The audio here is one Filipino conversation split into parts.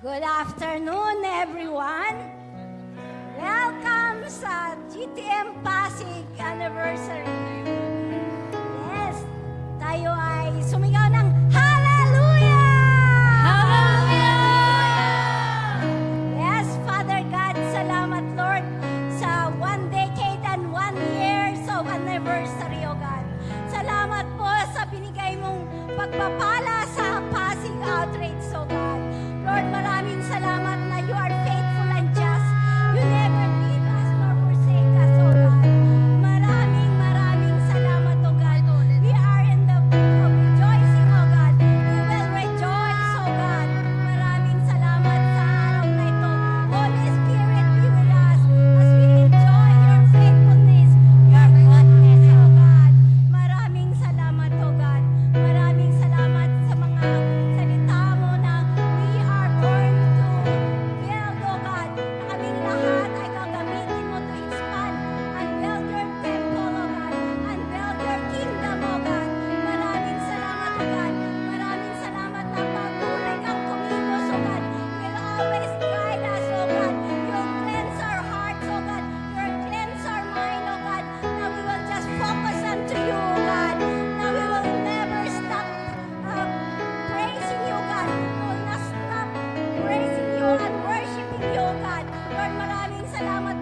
Good afternoon, everyone. Welcome sa GTM Pasig Anniversary. Yes, tayo ay sumigaw ng Hallelujah! Hallelujah! Yes, Father God, salamat Lord sa 1 decade and 1 years of anniversary, O God. Salamat po sa binigay mong pagpapala sa Pasig Outreach, O God. Lord, maraming salamat na you are faithful and just. You never leave us nor forsake us, O God. Maraming salamat, O God. We are in the book of rejoicing, O God. We will rejoice, O God. Maraming salamat sa araw na ito. Holy Spirit, be with us as we enjoy your faithfulness, your goodness, O God. Maraming salamat, O God. Maraming salamat sa mga salita mo na we are born to build, O God. Na kaming lahat ay gagamitin mo to expand and build your temple, O God. And build your kingdom, O God. Maraming salamat, O God. Maraming salamat na patuloy kang kumilos, O God. Will always guide us, O God. You'll cleanse our hearts, O God. You'll cleanse our mind, O God. Now we will just focus unto you, O God. Now we will never stop praising you, God. We will not stop praising you and worshiping you, God. Lord, maraming salamat,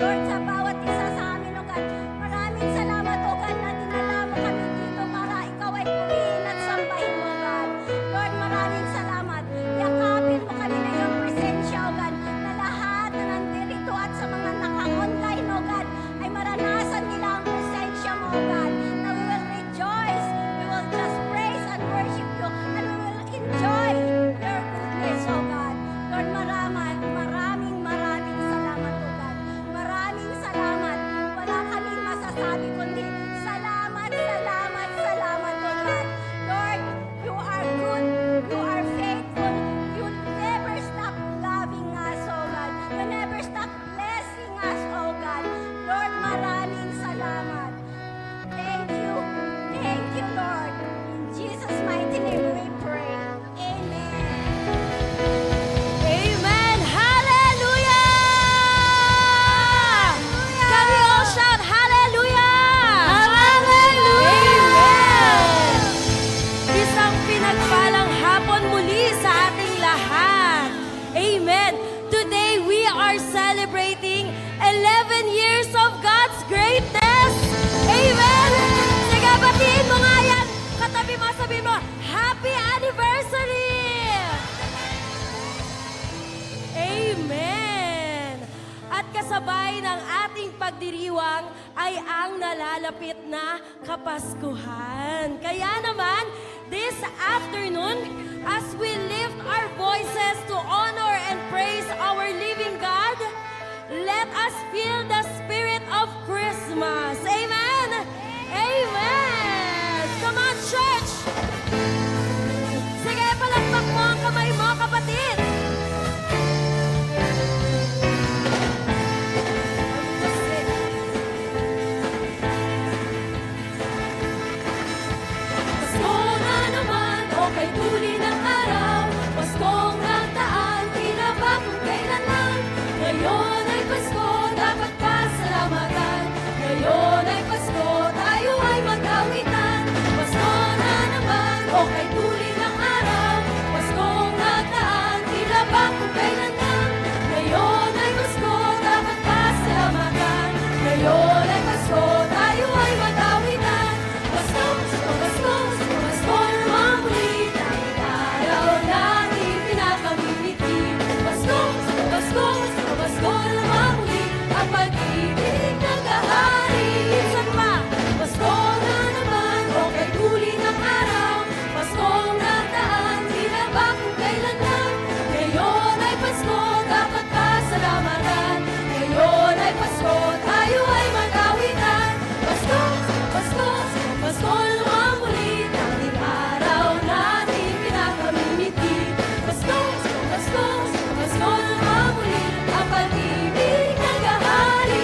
Lord, sa bawat isa sa amin, O God. Maraming salamat, O God, na dinala mo kami dito para ikaw ay purihin at sambahin mo, God. Lord, maraming salamat. Yakapin mo kami na iyong presensya, O God, na lahat na nandito at sa mga naka-online, O God, ay maranasan nila ang presensya mo, O God. Na we will rejoice, we will just praise and worship you, and we will enjoy your goodness, O God. Lord, maraming salamat, O God. Maraming salamat. Wala kaming masasabi kundi salamat, O God. Lord, you are good, you are faithful, you never stop loving us, O God. You never stop blessing us, O God. Lord, maraming salamat. Thank you, Lord. In Jesus' mighty name we pray. Amen. Amen! Hallelujah! Can we all shout Hallelujah? Hallelujah! Amen! Isang pinagpalang hapon muli sa ating lahat. Amen! Today we are celebrating 11 years of God's greatness. Amen! Sige, batiin mo nga yan. Katabi mo, sabihin mo, Happy Anniversary! Amen! At kasabay ng ating pagdiriwang ay ang nalalapit na Kapaskuhan. Kaya naman, this afternoon, as we lift our voices to honor and praise our living God, let us feel the spirit of Christmas. Amen! Amen! Come on, church! Sige, palakpak mo ang kamay mo, kapatid! Pasko na naman, o kay tuli ng araw. Paskong nagdaan, tila ba kung kailan lang. Ngayon ay Pasko, dapat pasalamatan. Ngayon ay Pasko, tayo ay mag-awitan. Pasko na naman, o kay tuli ng araw. Paskong nagdaan, tila ba kung kailan lang. Ngayon ay Pasko, dapat pasalamatan. Ngayon ay Pasko, tayo ay mag-awitan. Pasko, Pasko, Pasko, Pasko naman muli. Tanging araw natin pinakamimiti. Pasko, Pasko, Pasko, Pasko naman muli. Ang pag-ibig nag-ahari. Minsan pa, Pasko na naman, o kay tuli ng araw. Paskong nagdaan, tila ba kung kailan lang. Ngayon ay Pasko, dapat pasalamatan. Ngayon ay Pasko, tayo ay mag-awitan. Pasko, Pasko, Pasko naman muli. Tanging araw natin pinakamimiti. Pasko, Pasko, Pasko naman muli. Ang pag-ibig nag-ahari.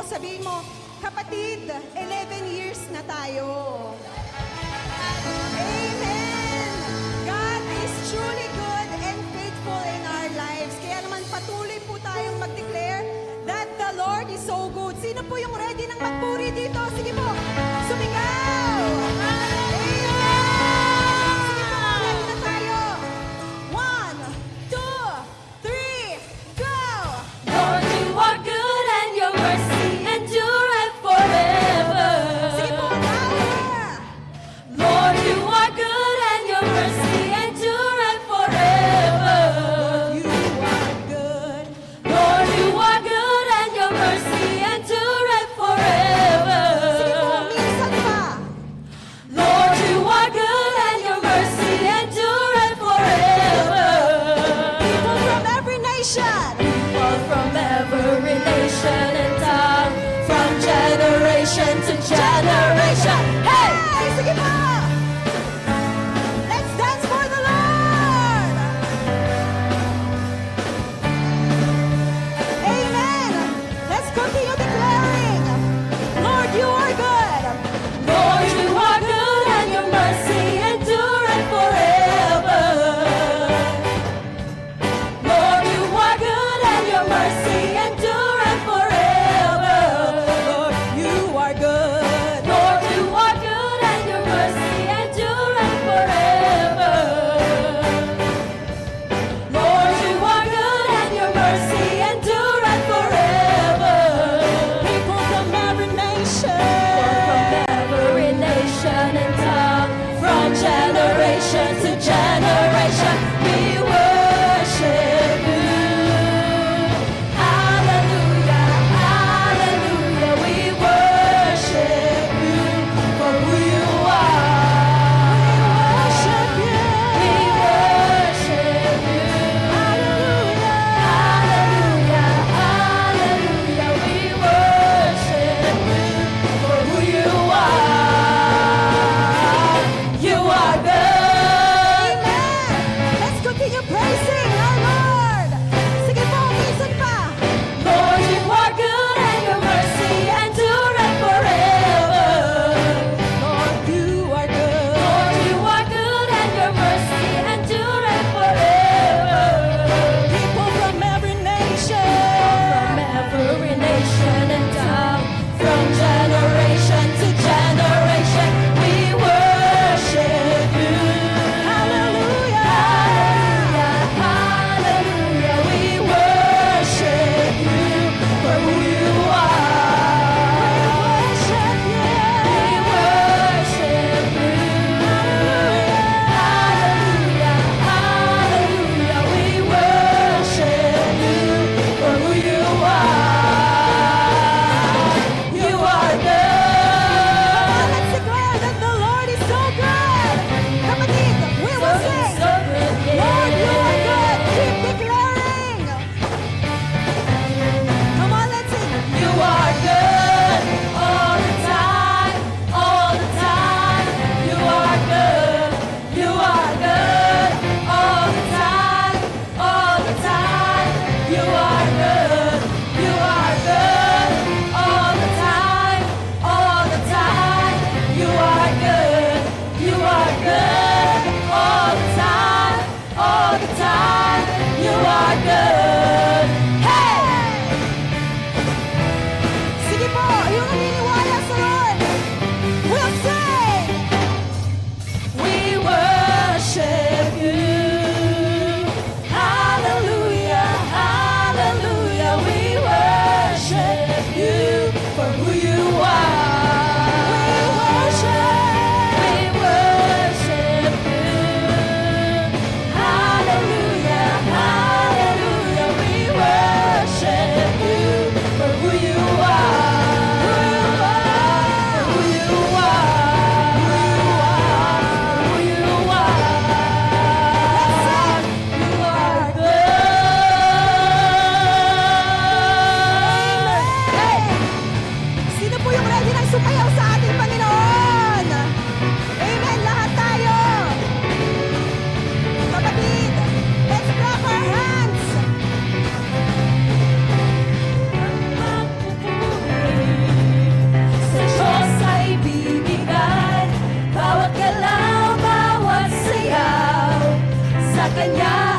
sabihin mo, kapatid, 11 years na tayo. Amen! God is truly good and faithful in our lives. Kaya naman patuloy po tayong mag-declare that the Lord is so good. Sino po yung ready ng magpuri dito? Sige po, sumigaw! Amen! Sige po, ready na tayo. 1, 2, 3, go! Lord, you are good and your mercy endureth forever. Sige po, louder! Lord, you are good and your mercy endureth forever. You are good. Lord, you are good and your mercy endureth forever. Sige po, minsan pa. Lord, you are good and your mercy endureth forever. People from every nation. People from every nation and tongue, from generation to generation. Hey! Hey, sige po! Let's dance for the Lord! Amen! Let's continue declaring, Lord, you are good. Lord, you are good and your mercy endureth forever. Lord, you are good and your mercy endureth forever. Lord, you are good. Lord, you are good and your mercy endureth forever. Lord, you are good and your mercy endureth forever. People from every nation. From every nation and tongue, from generation to generation, we worship you. Hallelujah, hallelujah, we worship you for who you are. Worship you. We worship you. Hallelujah, hallelujah, we worship you for who you are. You are good. Amen! Let's continue praising our Lord. Sige po, minsan pa. Lord, you are good and your mercy endureth forever. Lord, you are good. Lord, you are good and your mercy endureth forever. People from every nation. From every nation and tongue, from generation to generation, we worship you. Hallelujah. Hallelujah,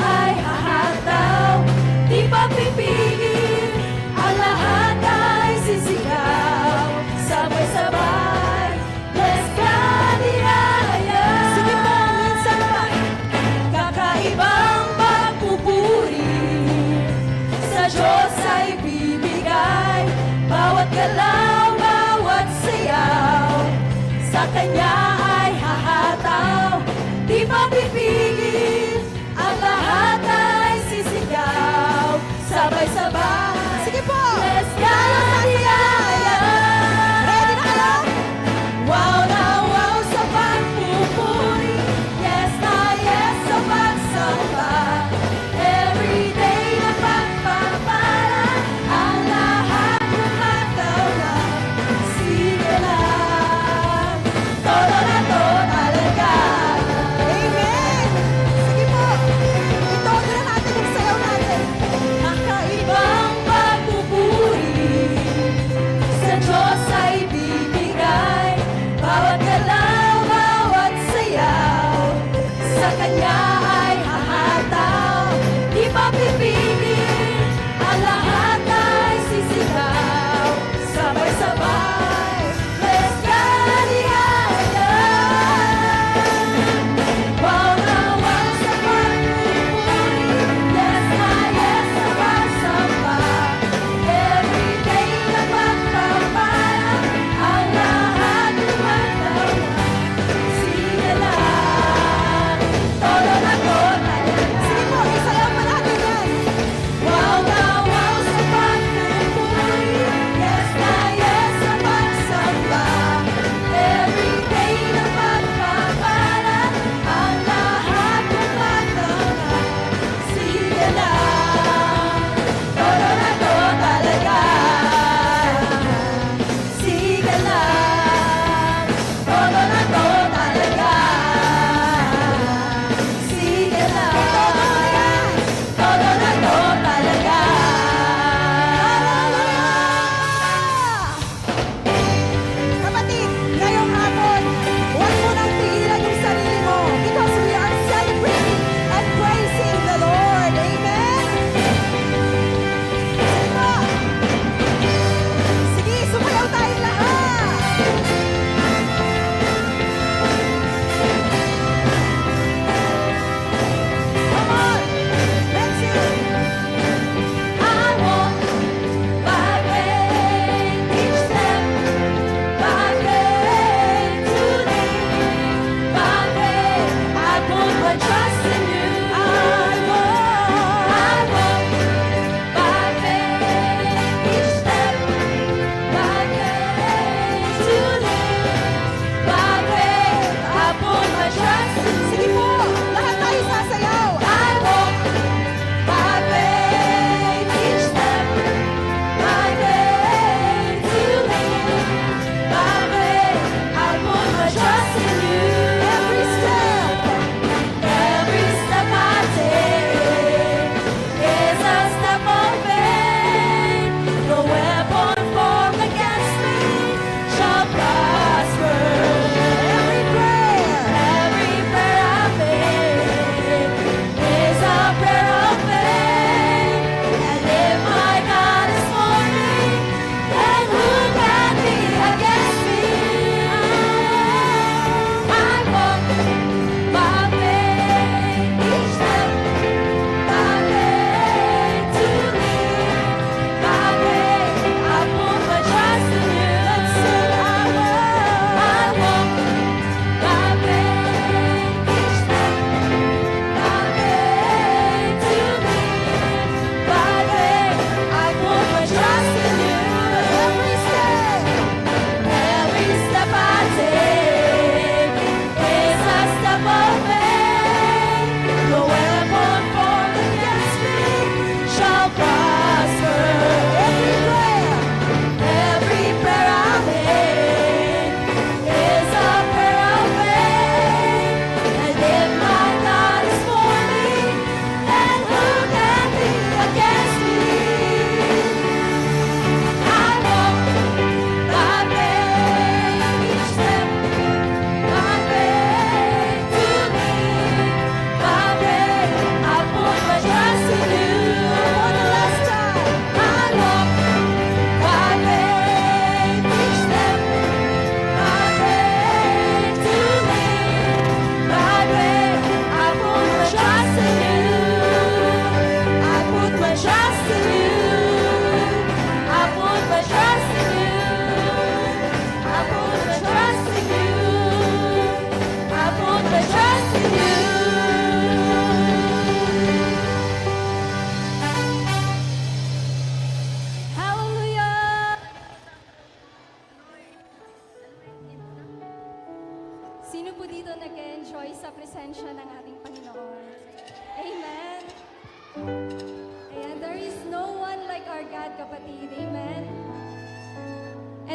ay hahataw, di pa pipigil, ang lahat ay sisigaw. Sabay-sabay, let's Galilaya. Sige po, minsan pa. Kakaibang pagpupuri sa Diyos ay bibigay, bawat galaw, bawat sayaw, sa Kanya ay hahataw, di mapipigil, ang lahat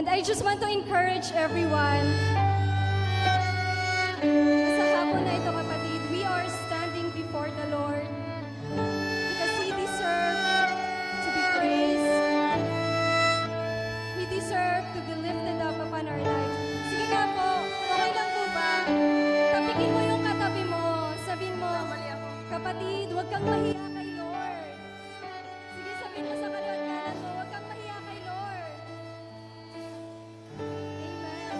And I just want to encourage everyone. Sa hapon na ito, kapatid, we are standing before the Lord because He deserves to be praised. He deserves to be lifted up upon our lives. Sige nga po, okay lang po ba? Tapikin mo yung katabi mo. Sabihin mo, kapatid, huwag kang mahiya kay Lord. Sige, sabihin mo sa kaliwat kanan mo, huwag kang mahiya kay Lord. Amen.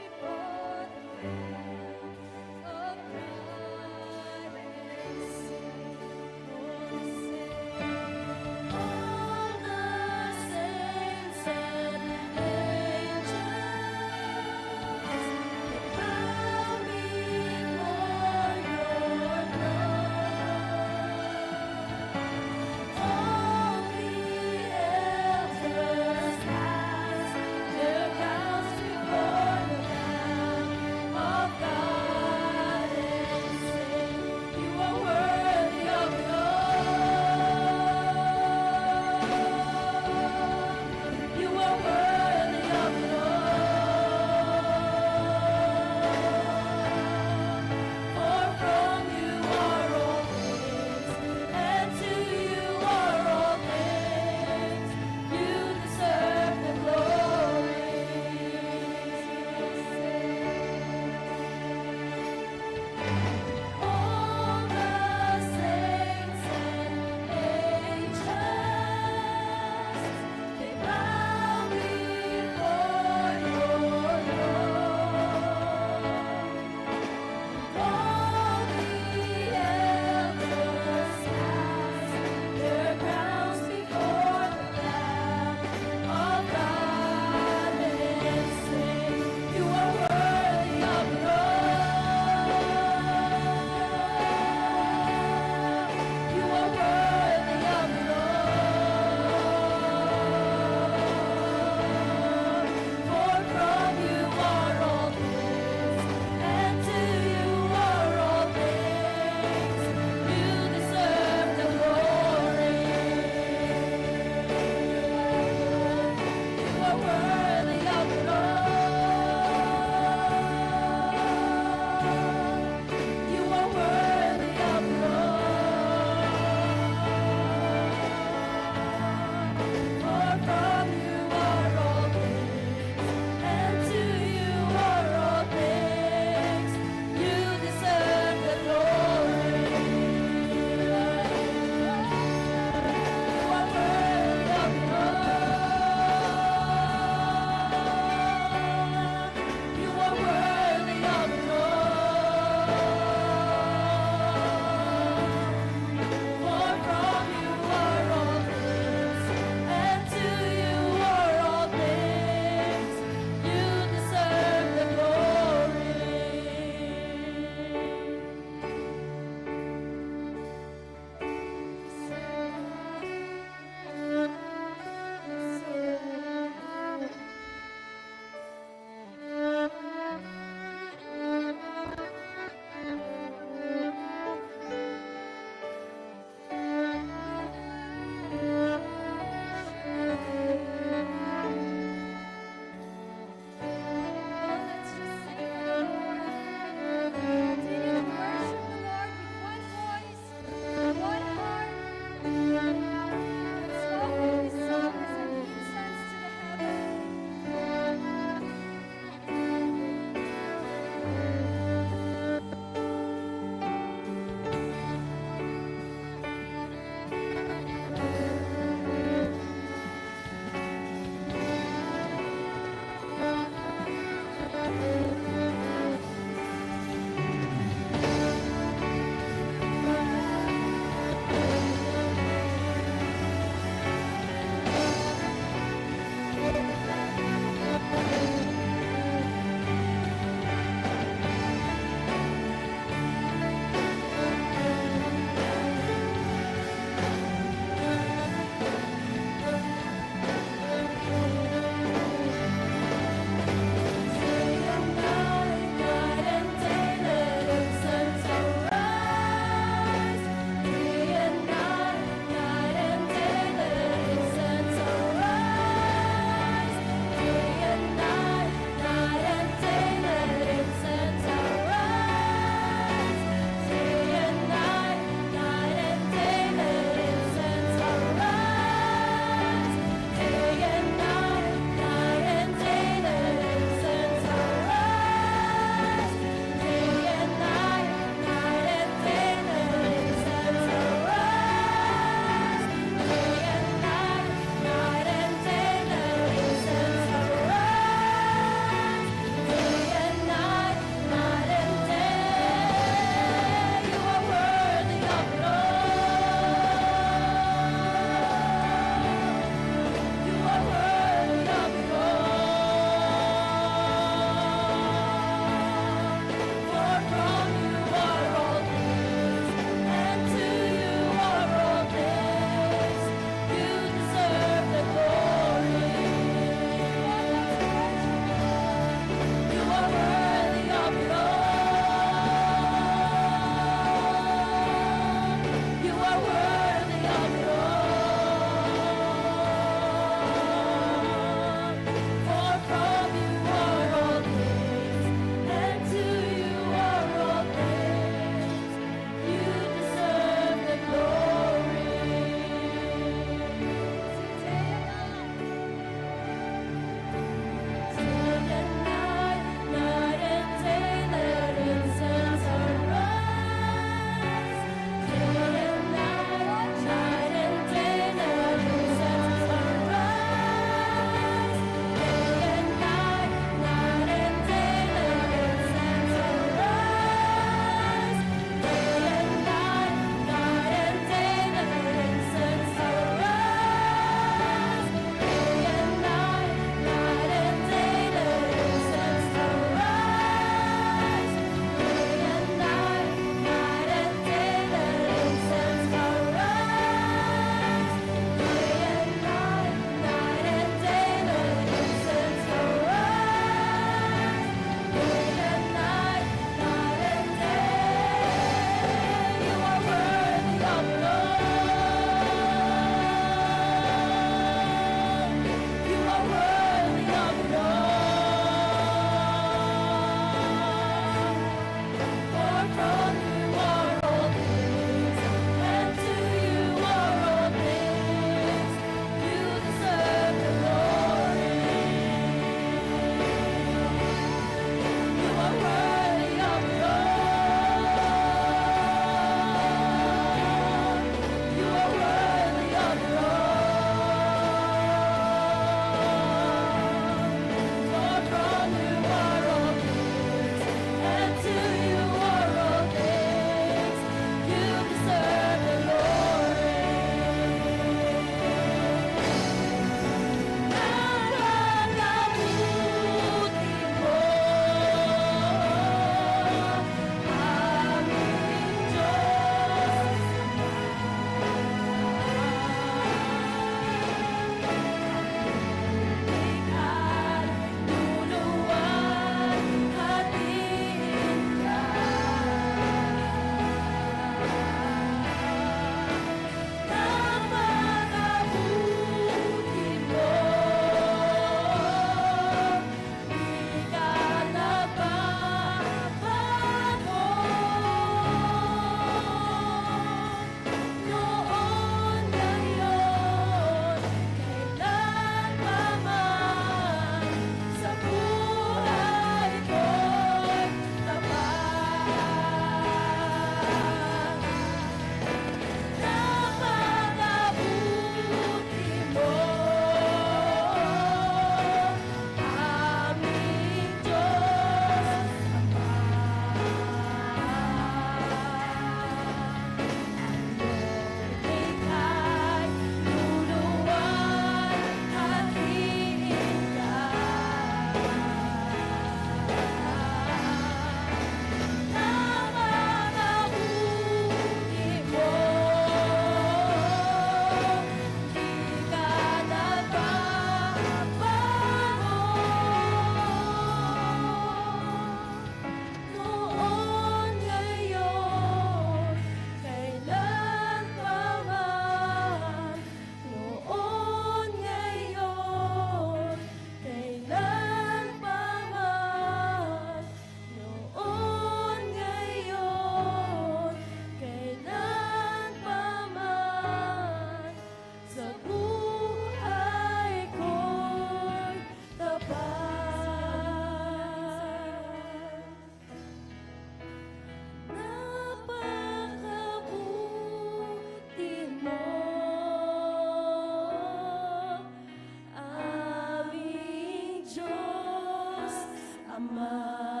Ama.